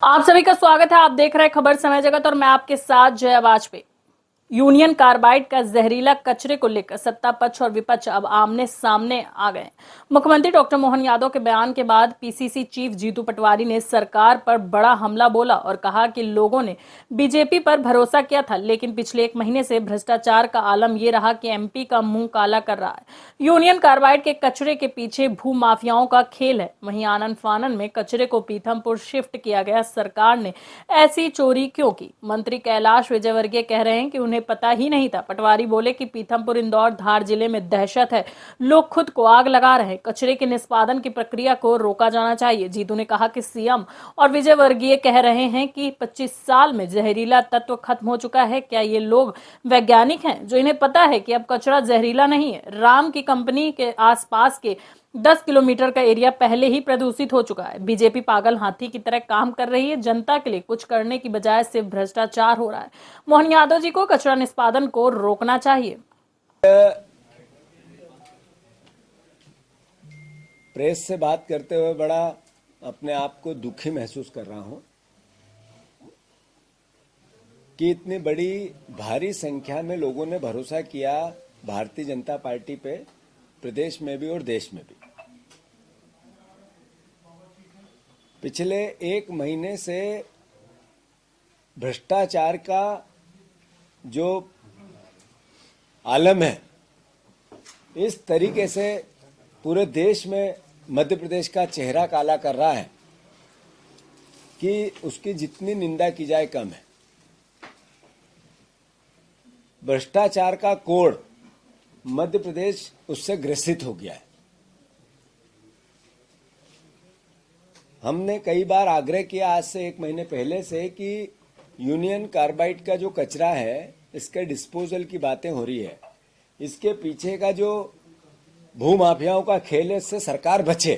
आप सभी का स्वागत है। आप देख रहे हैं खबर समय जगत और मैं आपके साथ जया वाजपेयी। यूनियन कार्बाइड का जहरीला कचरे को लेकर सत्ता पक्ष और विपक्ष अब आमने सामने आ गए। मुख्यमंत्री डॉक्टर मोहन यादव के बयान के बाद पीसीसी चीफ जीतू पटवारी ने सरकार पर बड़ा हमला बोला और कहा कि लोगों ने बीजेपी पर भरोसा किया था, लेकिन पिछले एक महीने से भ्रष्टाचार का आलम यह रहा कि एमपी का मुंह काला कर रहा है। यूनियन कार्बाइड के कचरे के पीछे भू माफियाओं का खेल है। वहीं आनन फानन में कचरे को पीथमपुर शिफ्ट किया गया। सरकार ने ऐसी चोरी क्यों की? मंत्री कैलाश विजयवर्गीय कह रहे हैं कि उन्हें पता ही नहीं था। पटवारी बोले कि पीथमपुर, इंदौर, धार जिले में दहशत है, लोग खुद को आग लगा रहे हैं। कचरे के निष्पादन की प्रक्रिया को रोका जाना चाहिए। जीतू ने कहा कि सीएम और विजयवर्गीय कह रहे हैं कि 25 साल में जहरीला तत्व खत्म हो चुका है। क्या ये लोग वैज्ञानिक हैं जो इन्हें पता है कि अब कचरा जहरीला नहीं है? राम की कंपनी के आसपास के 10 किलोमीटर का एरिया पहले ही प्रदूषित हो चुका है। बीजेपी पागल हाथी की तरह काम कर रही है। जनता के लिए कुछ करने की बजाय सिर्फ भ्रष्टाचार हो रहा है। मोहन यादव जी को कचरा निष्पादन को रोकना चाहिए। प्रेस से बात करते हुए बड़ा अपने आप को दुखी महसूस कर रहा हूं कि इतनी बड़ी भारी संख्या में लोगों ने भरोसा किया भारतीय जनता पार्टी पे, प्रदेश में भी और देश में भी। पिछले एक महीने से भ्रष्टाचार का जो आलम है, इस तरीके से पूरे देश में मध्य प्रदेश का चेहरा काला कर रहा है कि उसकी जितनी निंदा की जाए कम है। भ्रष्टाचार का कोढ़ मध्य प्रदेश उससे ग्रसित हो गया है। हमने कई बार आग्रह किया आज से एक महीने पहले से कि यूनियन कार्बाइड का जो कचरा है, इसके डिस्पोजल की बातें हो रही है। इसके पीछे का जो भूमाफियाओं का खेल है, इससे सरकार बचे,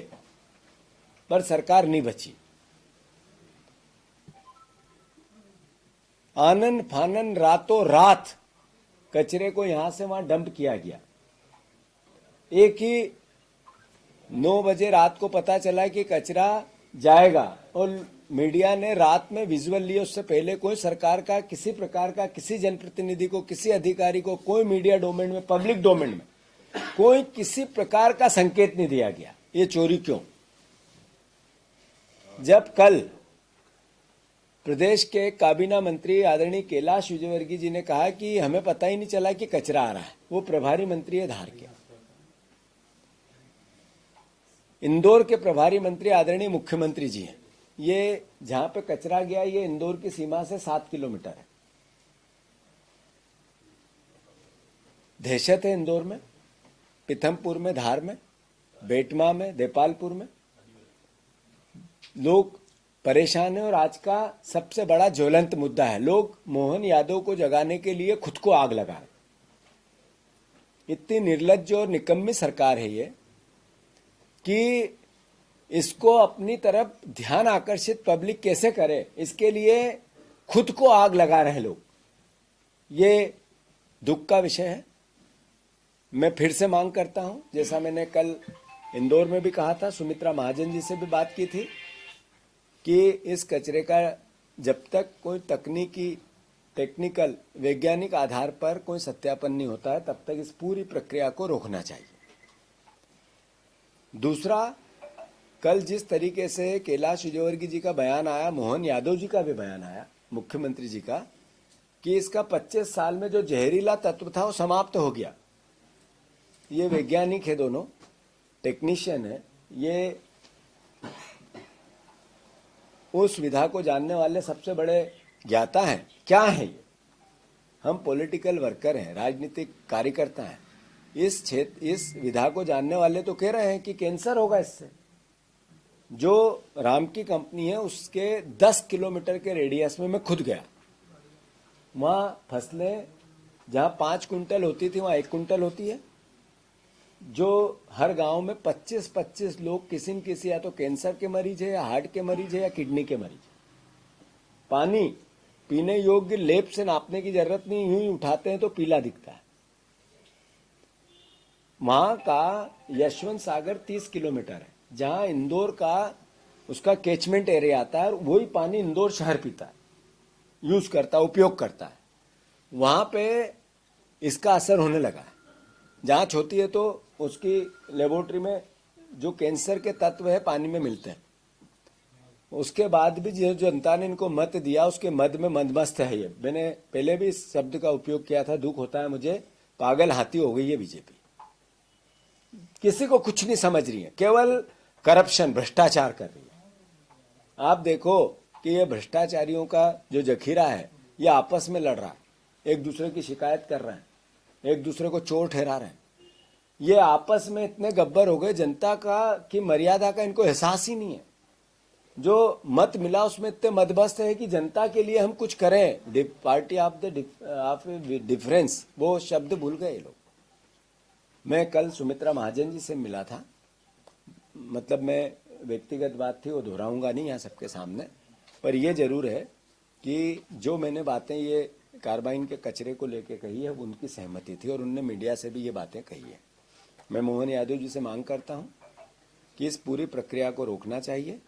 पर सरकार नहीं बची। आनन फानन रातों रात कचरे को यहां से वहां डंप किया गया। एक ही 9 बजे रात को पता चला कि कचरा जाएगा और मीडिया ने रात में विजुअल लिए। उससे पहले कोई सरकार का किसी प्रकार का किसी जनप्रतिनिधि को, किसी अधिकारी को, कोई मीडिया डोमेन में, पब्लिक डोमेन में कोई किसी प्रकार का संकेत नहीं दिया गया। ये चोरी क्यों? जब कल प्रदेश के काबीना मंत्री आदरणीय कैलाश विजयवर्गीय जी ने कहा कि हमें पता ही नहीं चला कि कचरा आ रहा है, वो प्रभारी मंत्री है धार के। इंदौर के प्रभारी मंत्री आदरणीय मुख्यमंत्री जी हैं। ये जहां पे कचरा गया, ये इंदौर की सीमा से 7 किलोमीटर है। दहशत है इंदौर में, पीथमपुर में, धार में, बेटमा में, देपालपुर में। लोग परेशान हैं और आज का सबसे बड़ा ज्वलंत मुद्दा है, लोग मोहन यादव को जगाने के लिए खुद को आग लगा रहे। इतनी निर्लज्ज और निकम्मी सरकार है ये कि इसको अपनी तरफ ध्यान आकर्षित पब्लिक कैसे करे, इसके लिए खुद को आग लगा रहे लोग। ये दुख का विषय है। मैं फिर से मांग करता हूं, जैसा मैंने कल इंदौर में भी कहा था, सुमित्रा महाजन जी से भी बात की थी कि इस कचरे का जब तक कोई टेक्निकल वैज्ञानिक आधार पर कोई सत्यापन नहीं होता है, तब तक इस पूरी प्रक्रिया को रोकना चाहिए। दूसरा, कल जिस तरीके से कैलाश विजयवर्गीय जी का बयान आया, मोहन यादव जी का भी बयान आया, मुख्यमंत्री जी का, कि इसका 25 साल में जो जहरीला तत्व था वो समाप्त हो गया। ये वैज्ञानिक है, दोनों टेक्नीशियन है, ये उस विधा को जानने वाले सबसे बड़े ज्ञाता हैं। क्या है ये? हम पॉलिटिकल वर्कर हैं, राजनीतिक कार्यकर्ता हैं। इस विधा को जानने वाले तो कह रहे हैं कि कैंसर होगा इससे। जो राम की कंपनी है, उसके 10 किलोमीटर के रेडियस में मैं खुद गया। वहां फसलें जहां 5 कुंटल होती थी, वहां 1 कुंटल होती है। जो हर गांव में 25-25 लोग किसी न किसी या तो कैंसर के मरीज है, या हार्ट के मरीज है, या किडनी के मरीज है। पानी पीने योग्य लेप से नापने की जरूरत नहीं, यूं ही उठाते हैं तो पीला दिखता है। वहां का यशवंत सागर 30 किलोमीटर है, जहां इंदौर का उसका कैचमेंट एरिया आता है और वही पानी इंदौर शहर पीता है, यूज करता है, उपयोग करता है। वहां पे इसका असर होने लगा है। जांच होती है तो उसकी लेबोरेटरी में जो कैंसर के तत्व है पानी में मिलते हैं। उसके बाद भी जो जनता ने इनको मत दिया, उसके मद में मंदमस्त है ये। मैंने पहले भी इस शब्द का उपयोग किया था, दुख होता है मुझे, पागल हाथी हो गई है बीजेपी। किसी को कुछ नहीं समझ रही है, केवल करप्शन, भ्रष्टाचार कर रही है। आप देखो कि ये भ्रष्टाचारियों का जो जखीरा है ये आपस में लड़ रहा है, एक दूसरे की शिकायत कर रहे हैं, एक दूसरे को चोर ठहरा रहे हैं। ये आपस में इतने गब्बर हो गए, जनता का की मर्यादा का इनको एहसास ही नहीं है। जो मत मिला उसमें इतने मदमस्त है कि जनता के लिए हम कुछ करें, पार्टी ऑफ द डिफरेंस, वो शब्द भूल गए लोग। मैं कल सुमित्रा महाजन जी से मिला था, मतलब मैं व्यक्तिगत बात थी वो दोहराऊंगा नहीं यहाँ सबके सामने, पर ये जरूर है कि जो मैंने बातें ये कार्बाइन के कचरे को लेके कही है उनकी सहमति थी और उनने मीडिया से भी ये बातें कही है। मैं मोहन यादव जी से मांग करता हूँ कि इस पूरी प्रक्रिया को रोकना चाहिए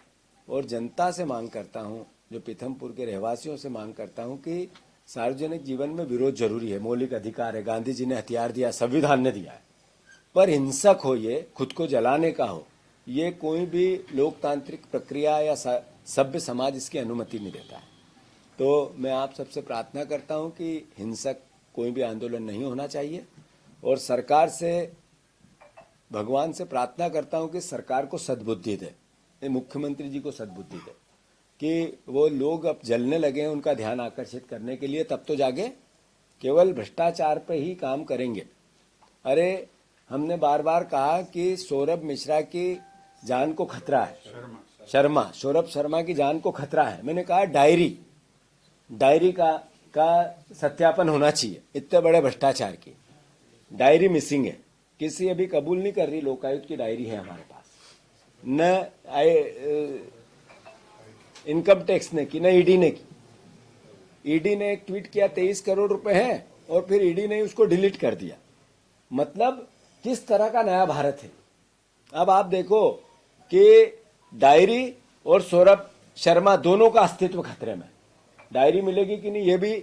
और जनता से मांग करता हूँ, जो पीथमपुर के रहवासियों से मांग करता हूँ कि सार्वजनिक जीवन में विरोध जरूरी है, मौलिक अधिकार है, गांधी जी ने हथियार दिया, संविधान ने दिया है, पर हिंसक हो, ये खुद को जलाने का हो, ये कोई भी लोकतांत्रिक प्रक्रिया या सभ्य समाज इसकी अनुमति नहीं देता है। तो मैं आप सबसे प्रार्थना करता हूं कि हिंसक कोई भी आंदोलन नहीं होना चाहिए और सरकार से, भगवान से प्रार्थना करता हूं कि सरकार को सद्बुद्धि दे, मुख्यमंत्री जी को सद्बुद्धि दे कि वो लोग अब जलने लगे हैं, उनका ध्यान आकर्षित करने के लिए तब तो जागे, केवल भ्रष्टाचार पे ही काम करेंगे। अरे हमने बार बार कहा कि सौरभ मिश्रा की जान को खतरा है, सौरभ शर्मा की जान को खतरा है। मैंने कहा डायरी का सत्यापन होना चाहिए, इतने बड़े भ्रष्टाचार की डायरी मिसिंग है, किसी अभी कबूल नहीं कर रही, लोकायुक्त की डायरी है हमारे पास, न इनकम टैक्स ने की, न ईडी ने की। ईडी ने एक ट्वीट किया 23 करोड़ रुपए हैं और फिर ईडी ने उसको डिलीट कर दिया। मतलब किस तरह का नया भारत है। अब आप देखो कि डायरी और सौरभ शर्मा दोनों का अस्तित्व खतरे में। डायरी मिलेगी कि नहीं, ये भी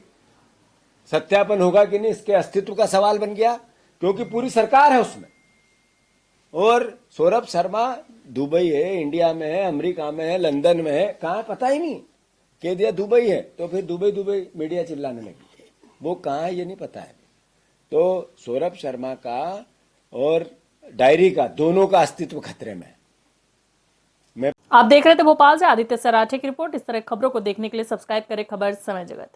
सत्यापन होगा कि नहीं, इसके अस्तित्व का सवाल बन गया, क्योंकि पूरी सरकार है उसमें। और सौरभ शर्मा दुबई है, इंडिया में है, अमेरिका में है, लंदन में है, कहाँ पता ही नहीं, कह दिया दुबई है तो फिर दुबई मीडिया चिल्लाने लगी, वो कहाँ है ये नहीं पता है। तो सौरभ शर्मा का और डायरी का दोनों का अस्तित्व खतरे में है। आप देख रहे थे भोपाल से आदित्य सराठे की रिपोर्ट। इस तरह खबरों को देखने के लिए सब्सक्राइब करें खबर समय जगत।